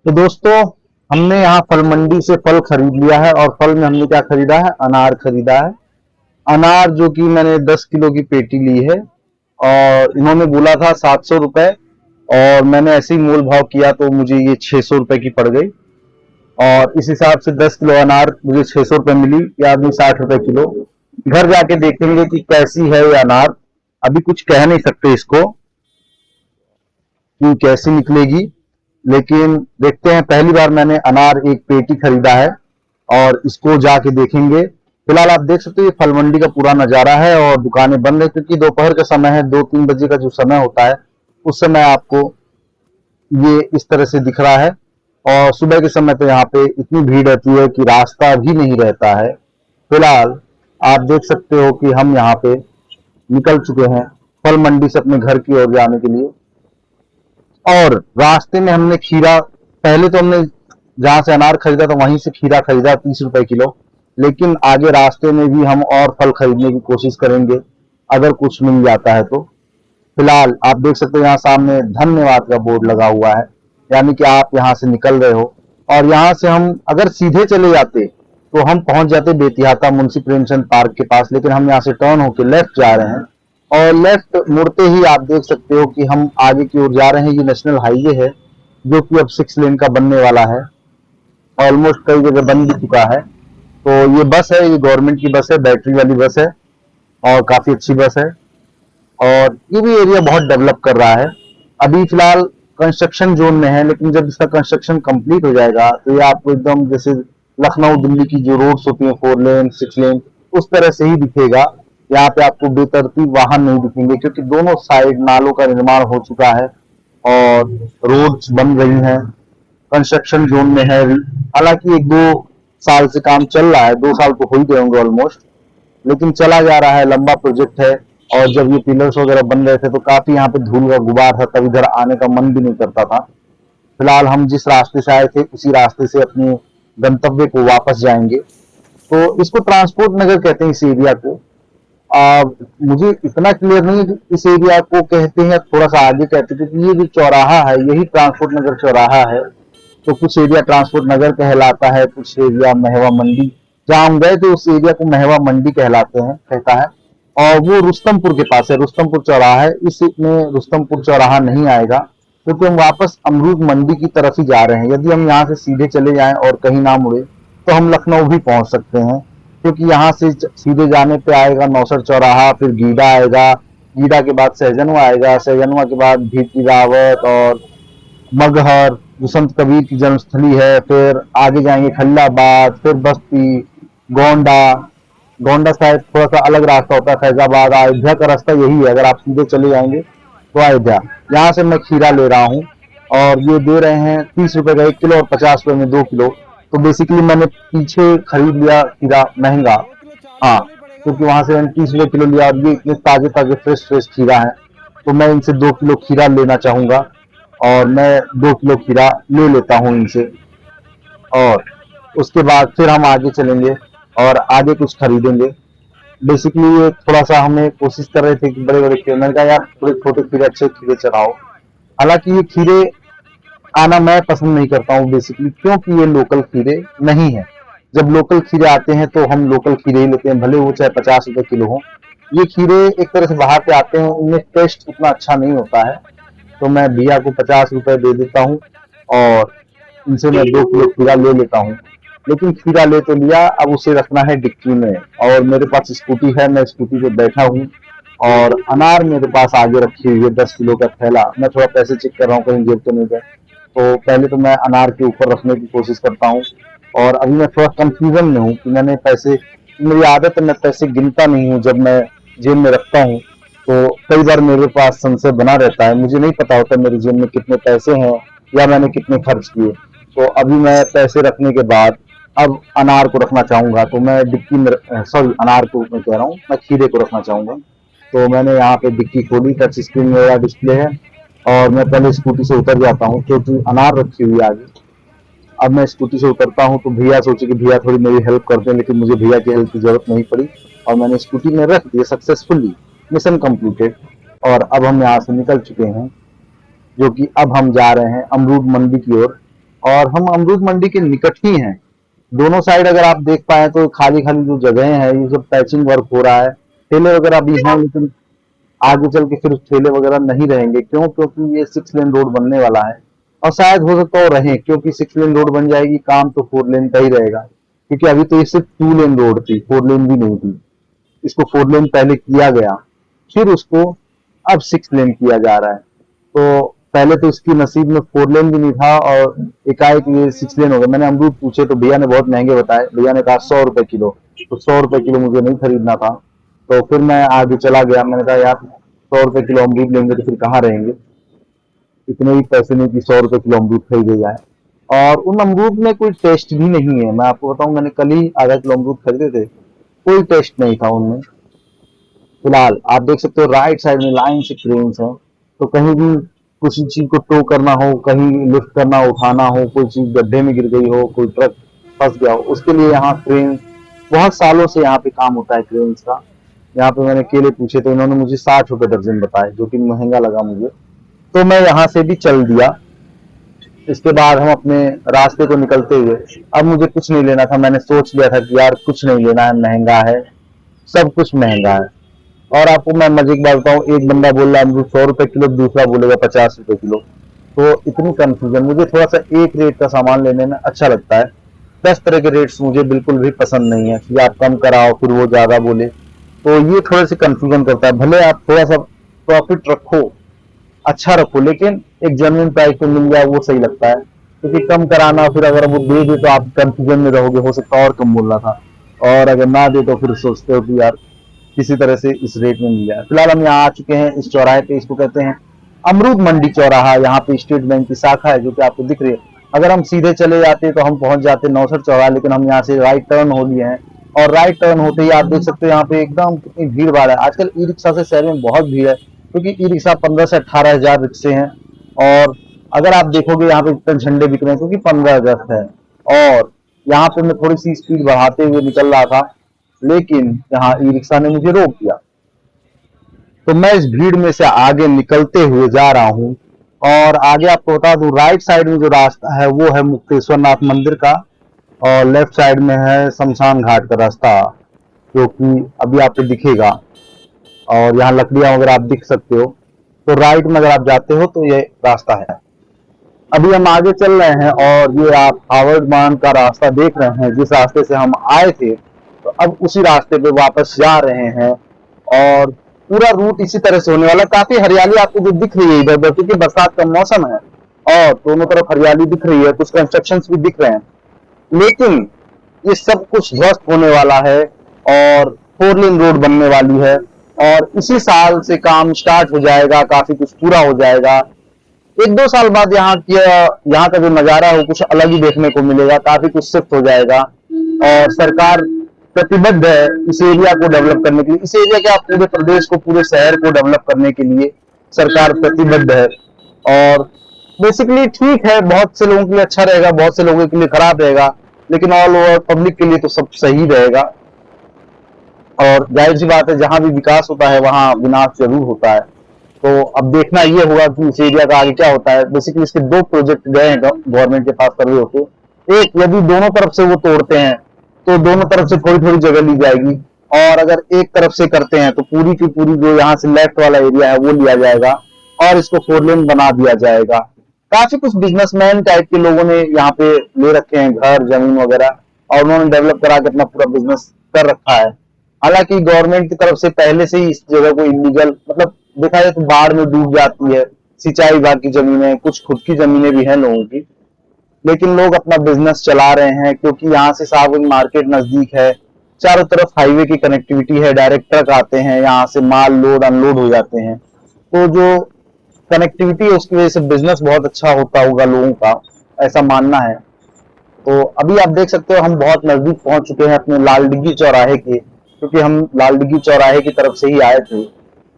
तो दोस्तों, हमने यहाँ फल मंडी से फल खरीद लिया है और फल में हमने क्या खरीदा है? अनार खरीदा है। अनार जो कि मैंने 10 किलो की पेटी ली है और इन्होंने बोला था 700 रुपए और मैंने ऐसे ही मोल भाव किया तो मुझे ये 600 रुपए की पड़ गई। और इस हिसाब से 10 किलो अनार मुझे 600 रुपए मिली या आदमी 60 रुपए किलो। घर जाके देखेंगे कि कैसी है ये अनार। अभी कुछ कह नहीं सकते इसको कि कैसी निकलेगी, लेकिन देखते हैं। पहली बार मैंने अनार एक पेटी खरीदा है और इसको जाके देखेंगे। फिलहाल आप देख सकते हो ये फल मंडी का पूरा नजारा है और दुकानें बंद है क्योंकि दोपहर का समय है, 2-3 बजे का जो समय होता है उस समय आपको ये इस तरह से दिख रहा है। और सुबह के समय तो यहाँ पे इतनी भीड़ रहती है कि रास्ता भी नहीं रहता है। फिलहाल आप देख सकते हो कि हम यहाँ पे निकल चुके हैं फल मंडी से अपने घर की ओर जाने के लिए। और रास्ते में हमने खीरा, पहले तो हमने जहां से अनार खरीदा था वहीं से खीरा खरीदा 30 रुपए किलो, लेकिन आगे रास्ते में भी हम और फल खरीदने की कोशिश करेंगे अगर कुछ मिल जाता है तो। फिलहाल आप देख सकते हो यहाँ सामने धन्यवाद का बोर्ड लगा हुआ है, यानी कि आप यहाँ से निकल रहे हो। और यहाँ से हम अगर सीधे चले जाते तो हम पहुंच जाते बेतिहाता मुंशी प्रेमचंद पार्क के पास, लेकिन हम यहाँ से टर्न होकर लेफ्ट जा रहे हैं। और लेफ्ट मुड़ते ही आप देख सकते हो कि हम आगे की ओर जा रहे हैं। ये नेशनल हाईवे है जो कि अब 6 लेन का बनने वाला है। ऑलमोस्ट कई जगह बन भी चुका है। तो ये बस है, ये गवर्नमेंट की बस है, बैटरी वाली बस है और काफी अच्छी बस है। और ये भी एरिया बहुत डेवलप कर रहा है। अभी फिलहाल कंस्ट्रक्शन जोन में है, लेकिन जब इसका कंस्ट्रक्शन कंप्लीट हो जाएगा तो ये आपको एकदम जैसे लखनऊ दिल्ली की जो रोड्स होती है 4 लेन 6 लेन उस तरह से ही दिखेगा। यहाँ पे आपको बेतरतीब वाहन नहीं दिखेंगे क्योंकि दोनों साइड नालों का निर्माण हो चुका है और रोड्स बन रही हैं। कंस्ट्रक्शन जोन में है। हालांकि 1-2 साल से काम चल रहा है, 2 साल तो हो ही गए होंगे ऑलमोस्ट, लेकिन चला जा रहा है, लंबा प्रोजेक्ट है। और जब ये पिलर्स वगैरह बन रहे थे तो काफी यहाँ पे धूल का गुबार था, तब इधर आने का मन भी नहीं करता था। फिलहाल हम जिस रास्ते से आए थे उसी रास्ते से अपने गंतव्य को वापस जाएंगे। तो इसको ट्रांसपोर्ट नगर कहते हैं इस एरिया को। मुझे इतना क्लियर नहीं है कि इस एरिया को कहते हैं थोड़ा सा आगे कहते हैं, क्योंकि ये जो चौराहा है यही ट्रांसपोर्ट नगर चौराहा है। तो कुछ एरिया ट्रांसपोर्ट नगर कहलाता है, कुछ एरिया महवा मंडी। जहां हम गए थे उस एरिया को महवा मंडी कहलाते हैं कहता है। और वो रुस्तमपुर के पास है, रुस्तमपुर चौराहा है। इसमें रुस्तमपुर चौराहा नहीं आएगा क्योंकि हम वापस अमरूद मंडी की तरफ ही जा रहे हैं। यदि हम यहाँ से सीधे चले जाएं और कहीं ना मुड़े तो हम लखनऊ भी पहुंच सकते हैं, क्योंकि यहाँ से सीधे जाने पे आएगा नौसर चौराहा, फिर गीडा आएगा, गीडा के बाद सहजनवा आएगा, सहजनवा के बाद भीटी रावत और मगहर जो संत कबीर की जन्मस्थली है, फिर आगे जाएंगे खल्लाबाद, फिर बस्ती, गोंडा। गोंडा शायद थोड़ा सा अलग रास्ता होता है, फैजाबाद। अयोध्या का रास्ता यही है, अगर आप सीधे चले जाएंगे तो अयोध्या। यहाँ से मैं खीरा ले रहा हूँ और ये दे रहे हैं 30 रुपए का 1 किलो और 50 रुपए में 2 किलो। तो बेसिकली मैंने पीछे खरीद लिया खीरा महंगा, हाँ, क्योंकि वहां से मैंने 30 रुपए किलो लिया और ये इतने ताजे ताजे फ्रेश फ्रेश खीरा है। तो मैं इनसे 2 किलो खीरा लेना चाहूंगा और मैं 2 किलो खीरा ले लेता हूँ इनसे। और उसके बाद फिर हम आगे चलेंगे और आगे कुछ खरीदेंगे। बेसिकली ये थोड़ा सा हमें कोशिश कर रहे थे कि बड़े बड़े खीरे, मैंने कहा यार थोड़े छोटे खीरे अच्छे खीरे चढ़ाओ। हालांकि ये खीरे आना मैं पसंद नहीं करता हूँ बेसिकली, क्योंकि ये लोकल खीरे नहीं है। जब लोकल खीरे आते हैं तो हम लोकल खीरे ही लेते हैं, भले वो चाहे 50 रुपए किलो हो। ये खीरे एक तरह से बाहर से आते हैं, उनमें टेस्ट उतना अच्छा नहीं होता है। तो मैं भैया को 50 रुपए दे देता हूँ और इनसे मैं 2 किलो खीरा ले लेता हूँ। लेकिन खीरा ले तो लिया, अब उसे रखना है डिक्की में। और मेरे पास स्कूटी है, मैं स्कूटी पे बैठा हूँ और अनार मेरे पास आगे रखी हुई है 10 किलो का थैला। मैं थोड़ा पैसे चेक कर रहा हूँ कहीं गिर तो नहीं गए। तो पहले तो मैं अनार के ऊपर रखने की कोशिश करता हूँ। और अभी मैं थोड़ा कंफ्यूजन में हूँ कि मैंने पैसे, मेरी आदत है मैं पैसे गिनता नहीं हूँ जब मैं जेब में रखता हूँ। तो कई बार मेरे पास संशय बना रहता है, मुझे नहीं पता होता मेरी जेब में कितने पैसे हैं या मैंने कितने खर्च किए। तो अभी मैं पैसे रखने के बाद अब अनार को रखना चाहूंगा, तो मैं डिक्की में, सॉरी अनार को मैं कह रहा हूँ, मैं खीरे को रखना चाहूंगा। तो मैंने यहाँ पे डिक्की खोली, टच स्क्रीन मेरा डिस्प्ले है और मैं पहले स्कूटी से उतर जाता हूँ क्योंकि अनार रखी हुई है आगे। अब मैं स्कूटी से उतरता हूँ तो भैया सोचे कि भैया थोड़ी मेरी हेल्प कर दें, लेकिन मुझे भैया की हेल्प की जरूरत नहीं पड़ी और मैंने स्कूटी में रख दिया सक्सेसफुली। Mission completed. और अब हम यहाँ से निकल चुके हैं, जो कि अब हम जा रहे हैं अमरूद मंडी की ओर। और हम अमरूद मंडी के निकट ही हैं। दोनों साइड अगर आप देख पाए तो खाली खाली जो जगह है ये सब पैचिंग वर्क हो रहा है। ठेले वगैरह भी हैं, लेकिन आगे चल के फिर ठेले वगैरह नहीं रहेंगे। क्यों? क्योंकि ये 6 लेन रोड बनने वाला है और शायद हो सकता हो रहे, क्योंकि 6 लेन रोड बन जाएगी, काम तो 4 लेन का ही रहेगा। क्योंकि अभी तो ये सिर्फ 2 लेन रोड थी, 4 लेन भी नहीं थी। इसको 4 लेन पहले किया गया, फिर उसको अब 6 लेन किया जा रहा है। तो पहले तो इसकी नसीब में 4 लेन भी नहीं था और एकाएक ये 6 लेन हो गया। मैंने अमरूद पूछे तो भैया ने बहुत महंगे बताए। भैया ने कहा 100 रुपए किलो, तो 100 रुपए किलो मुझे नहीं खरीदना था। तो फिर मैं आगे चला गया, मैंने कहा यार 100 रुपए किलो अमरूद लेंगे तो फिर कहाँ रहेंगे, इतने ही पैसे नहीं कि 100 रुपए किलो अमरूद खरीदे जाए। और उन अमरूद में कोई टेस्ट भी नहीं है। मैं आपको बताऊं, मैंने कल ही आधा किलो अमरूद खरीदे थे, कोई टेस्ट नहीं था उनमें। फिलहाल आप देख सकते हो राइट साइड में लाइन से क्रेन्स है, तो कहीं भी किसी चीज को टो करना हो, कहीं लिफ्ट करना उठाना हो, कोई चीज गड्ढे में गिर गई हो, कोई ट्रक फंस गया हो, उसके लिए यहाँ क्रेन, बहुत सालों से यहाँ पे काम होता है क्रेन्स का। यहाँ पे मैंने केले पूछे तो इन्होंने मुझे 60 रुपए दर्जन बताए, जो कि महंगा लगा मुझे। तो मैं यहाँ से भी चल दिया। इसके बाद हम अपने रास्ते को निकलते हुए, अब मुझे कुछ नहीं लेना था। मैंने सोच लिया था कि यार कुछ नहीं लेना है, महंगा है, सब कुछ महंगा है। और आपको मैं मजे की बात बताऊं, एक बंदा बोल रहा है अमरूद 100 रुपए किलो, दूसरा बोलेगा 50 रुपए किलो। तो इतनी कंफ्यूजन। मुझे थोड़ा सा एक रेट का सामान लेने में अच्छा लगता है। 10 तरह के रेट्स मुझे बिल्कुल भी पसंद नहीं है कि आप कम कराओ फिर वो ज्यादा बोले, तो ये थोड़े से कंफ्यूजन करता है। भले आप थोड़ा सा प्रॉफिट रखो, अच्छा रखो, लेकिन एक जेन्युइन प्राइस पे मिल जाए वो सही लगता है। क्योंकि कम कराना, फिर अगर वो दे दे तो आप कंफ्यूजन में रहोगे, हो सकता है और कम बोलना था, और अगर ना दे तो फिर सोचते हो कि यार किसी तरह से इस रेट में मिल जाए। फिलहाल हम यहाँ आ चुके हैं इस चौराहे पे, इसको कहते हैं अमरूद मंडी चौराहा। यहाँ पे स्टेट बैंक की शाखा है जो कि आपको दिख रही है। अगर हम सीधे चले जाते तो हम पहुंच जाते नौसर चौराहा, लेकिन हम यहाँ से राइट टर्न हो लिए हैं और राइट टर्न होते ही आप देख सकते हो यहाँ पे एकदम कितनी भीड़ भाड़ है। आजकल ई रिक्शा से शहर में बहुत भीड़ है, क्योंकि ई रिक्शा 15 से 18 हजार रिक्शे हैं। और अगर आप देखोगे यहाँ पे इतने झंडे बिक रहे हैं क्योंकि 15 अगस्त है। और यहाँ पे मैं थोड़ी सी स्पीड बढ़ाते हुए निकल रहा था, लेकिन यहाँ ई रिक्शा ने मुझे रोक दिया। तो मैं इस भीड़ में से आगे निकलते हुए जा रहा हूँ। और आगे आपको बता दूं, राइट साइड में जो रास्ता है वो है मुक्तेश्वर नाथ मंदिर का, और लेफ्ट साइड में है शमशान घाट का रास्ता, जो कि अभी आपको दिखेगा। और यहाँ लकड़ियां वगैरह आप दिख सकते हो। तो राइट में अगर आप जाते हो तो ये रास्ता है। अभी हम आगे चल रहे हैं और ये आप हावर्ड मान का रास्ता देख रहे हैं, जिस रास्ते से हम आए थे। तो अब उसी रास्ते पे वापस जा रहे हैं और पूरा रूट इसी तरह से होने वाला। काफी हरियाली आपको जो दिख रही है इधर उधर, क्योंकि बरसात का मौसम है और दोनों तरफ हरियाली दिख रही है, कुछ कंस्ट्रक्शंस भी दिख रहे हैं। लेकिन ये सब कुछ ध्वस्त होने वाला है और 4 लेन रोड बनने वाली है, और इसी साल से काम स्टार्ट हो जाएगा, काफी कुछ पूरा हो जाएगा। 1-2 साल बाद यहाँ का जो नजारा है वो कुछ अलग ही देखने को मिलेगा, काफी कुछ शिफ्ट हो जाएगा। और सरकार प्रतिबद्ध है इस एरिया को डेवलप करने के लिए, इस एरिया के आप पूरे प्रदेश को, पूरे शहर को डेवलप करने के लिए सरकार प्रतिबद्ध है। और बेसिकली ठीक है, बहुत से लोगों के लिए अच्छा रहेगा, बहुत से लोगों के लिए खराब रहेगा, लेकिन ऑल ओवर पब्लिक के लिए तो सब सही रहेगा। और जाहिर सी बात है, जहां भी विकास होता है वहां विनाश जरूर होता है। तो अब देखना ये होगा कि इस एरिया का आगे क्या होता है। बेसिकली इसके 2 प्रोजेक्ट गए हैं गवर्नमेंट के पास सर्वे होते। एक, यदि दोनों तरफ से वो तोड़ते हैं तो दोनों तरफ से थोड़ी थोड़ी जगह ली जाएगी, और अगर एक तरफ से करते हैं तो पूरी की पूरी जो यहाँ से लेफ्ट वाला एरिया है वो लिया जाएगा और इसको 4 लेन बना दिया जाएगा। काफी कुछ बिजनेसमैन टाइप के लोगों ने यहाँ पे ले रखे हैं घर जमीन वगैरह, और उन्होंने डेवलप करा के अपना पूरा बिजनेस कर रखा है। हालांकि गवर्नमेंट की तरफ से पहले से ही इस जगह को इलीगल, मतलब देखा जाए तो बाढ़ में डूब जाती है, सिंचाई विभाग की जमीनें, कुछ खुद की जमीनें भी हैं लोगों की, लेकिन लोग अपना बिजनेस चला रहे हैं क्योंकि यहाँ से साहब मार्केट नजदीक है, चारों तरफ हाईवे की कनेक्टिविटी है, डायरेक्ट ट्रक आते हैं, यहाँ से माल लोड अनलोड हो जाते हैं। तो जो कनेक्टिविटी है उसकी वजह से बिजनेस बहुत अच्छा होता होगा लोगों का, ऐसा मानना है। तो अभी आप देख सकते हो हम बहुत नजदीक पहुंच चुके हैं अपने लाल डिग्गी चौराहे के, क्योंकि हम लाल डिग्गी चौराहे की तरफ से ही आए थे।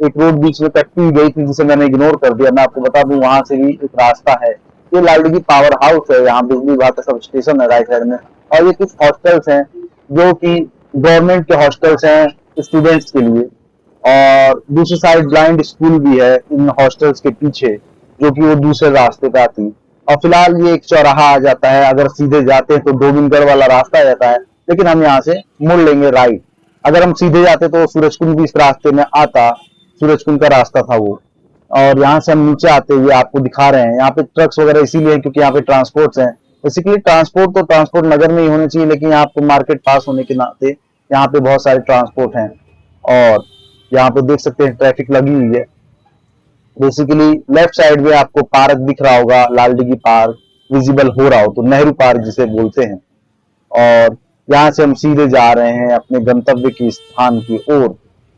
एक रोड बीच में कटती गई थी जिसे मैंने इग्नोर कर दिया। मैं आपको बता दूं, वहां से भी एक रास्ता है। ये लाल डिग्गी पावर हाउस है, यहाँ बिजली विभाग का सब स्टेशन है राइट साइड में, और ये कुछ हॉस्टल्स हैं जो कि गवर्नमेंट के हॉस्टल्स हैं स्टूडेंट्स के लिए। और दूसरी साइड ब्लाइंड स्कूल भी है इन हॉस्टल्स के पीछे, जो कि वो दूसरे रास्ते पे आती। और फिलहाल ये एक चौराहा आ जाता है, अगर सीधे जाते हैं तो गोविंदगढ़ वाला रास्ता आ जाता है, लेकिन हम यहाँ से मुड़ लेंगे राइट। अगर हम सीधे जाते तो सूरजकुंड भी इस रास्ते में आता, सूरजकुंड का रास्ता था वो। और यहाँ से हम नीचे आते हुए आपको दिखा रहे हैं, यहाँ पे ट्रक्स वगैरह इसीलिए हैं क्योंकि यहाँ पे ट्रांसपोर्ट्स हैं। बेसिकली ट्रांसपोर्ट तो ट्रांसपोर्ट नगर में ही होने चाहिए, लेकिन यहाँ पे मार्केट पास होने के नाते यहाँ पे बहुत सारे ट्रांसपोर्ट हैं। और यहाँ पे देख सकते हैं ट्रैफिक लगी हुई है। बेसिकली लेफ्ट साइड में आपको पार्क दिख रहा होगा, लाल डिगी पार्क विजिबल हो रहा हो तो नेहरू पार्क जिसे बोलते हैं। और यहाँ से हम सीधे जा रहे हैं अपने गंतव्य की स्थान की ओर।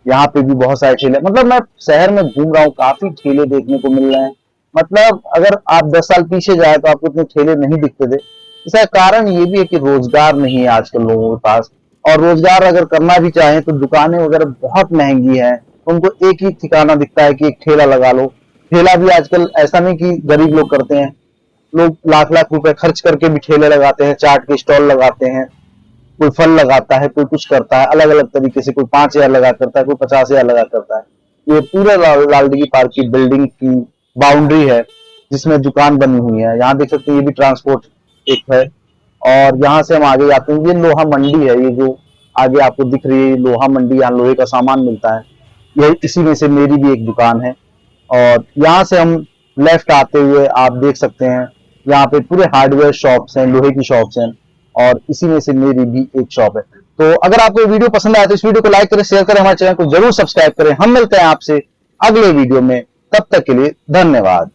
यहाँ पे भी बहुत सारे ठेले, मतलब मैं शहर में घूम रहा हूँ, काफी ठेले देखने को मिल रहे हैं। मतलब अगर आप 10 साल पीछे जाए तो आपको इतने ठेले नहीं दिखते थे। इसका कारण ये भी है कि रोजगार नहीं है आजकल लोगों के पास, और रोजगार अगर करना भी चाहें तो दुकानें वगैरह बहुत महंगी हैं। उनको एक ही ठिकाना दिखता है कि एक ठेला लगा लो। ठेला भी आजकल ऐसा नहीं कि गरीब लोग करते हैं, लोग लाख लाख रुपए खर्च करके भी ठेले लगाते हैं, चाट के स्टॉल लगाते हैं। कोई फल लगाता है, कोई कुछ करता है अलग अलग तरीके से, कोई 5,000 लगा करता है, कोई 50,000 लगा करता है। ये पूरे लाल डिगी पार्क की बिल्डिंग की बाउंड्री है जिसमें दुकान बनी हुई है। यहाँ देख सकते हैं ये भी ट्रांसपोर्ट एक है। और यहाँ से हम आगे जाते हैं, ये लोहा मंडी है, ये जो आगे आपको दिख रही है लोहा मंडी, यहाँ लोहे का सामान मिलता है। यही इसी में से मेरी भी एक दुकान है। और यहाँ से हम लेफ्ट आते हुए आप देख सकते हैं यहाँ पे पूरे हार्डवेयर शॉप्स हैं, लोहे की शॉप्स हैं, और इसी में से मेरी भी एक शॉप है। तो अगर आपको ये वीडियो पसंद आया तो इस वीडियो को लाइक करें, शेयर करें, हमारे चैनल को जरूर सब्सक्राइब करें। हम मिलते हैं आपसे अगले वीडियो में, तब तक के लिए धन्यवाद।